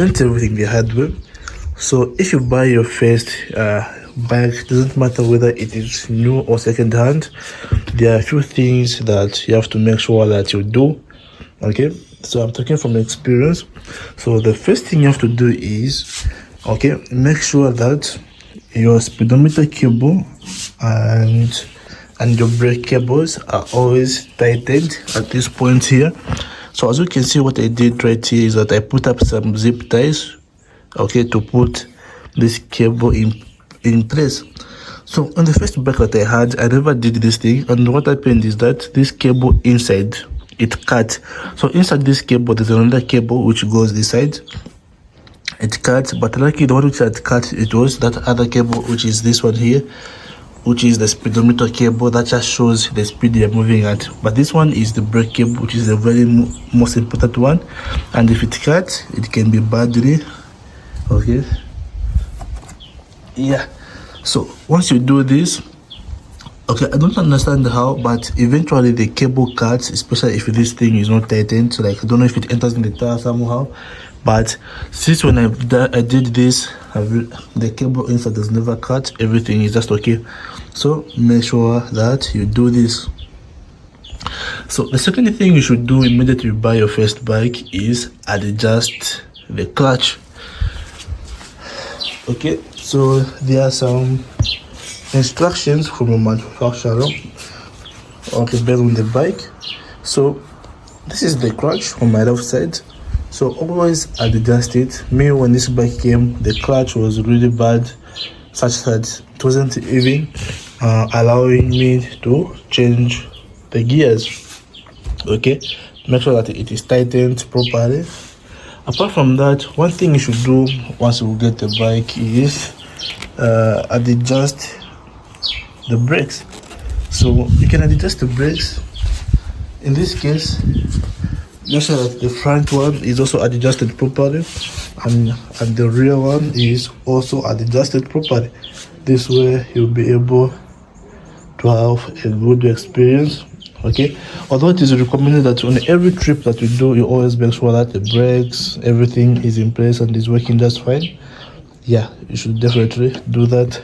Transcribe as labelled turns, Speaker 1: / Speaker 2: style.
Speaker 1: learned everything the hard way. So if you buy your first bike, doesn't matter whether it is new or second hand, there are a few things that you have to make sure that you do. Okay, so I'm talking from experience. So the first thing you have to do is, okay, make sure that your speedometer cable and your brake cables are always tightened at this point here. So as you can see, what I did right here is that I put up some zip ties, okay, to put this cable in place. So on the first bike that I had, I never did this thing, and what happened is that this cable inside, it cut. So inside this cable there's another cable which goes this side. It cut, but luckily the one which had cut, it was that other cable, which is this one here, which is the speedometer cable that just shows the speed you're moving at. But this one is the brake cable, which is the very most important one, and if it cuts, it can be badly, okay, yeah. So once you do this, okay, I don't understand how, but eventually the cable cuts, especially if this thing is not tightened. So like, I don't know if it enters in the tire somehow, but since when I did this, the cable inside has never cut. Everything is just okay. So make sure that you do this. So the second thing you should do immediately you buy your first bike is adjust the clutch. Okay, so there are some instructions from a manufacturer, okay, based on the bike. So this is the clutch on my left side, so always adjust it. Me, when this bike came, the clutch was really bad, such that it wasn't even allowing me to change the gears. Okay, make sure that it is tightened properly. Apart from that, one thing you should do once you get the bike is adjust the brakes. So you can adjust the brakes. In this case, make sure that the front one is also adjusted properly, and the rear one is also adjusted properly. This way you'll be able to have a good experience. Okay, although it is recommended that on every trip that you do, you always make sure that the brakes, everything is in place and is working just fine. Yeah, you should definitely do that.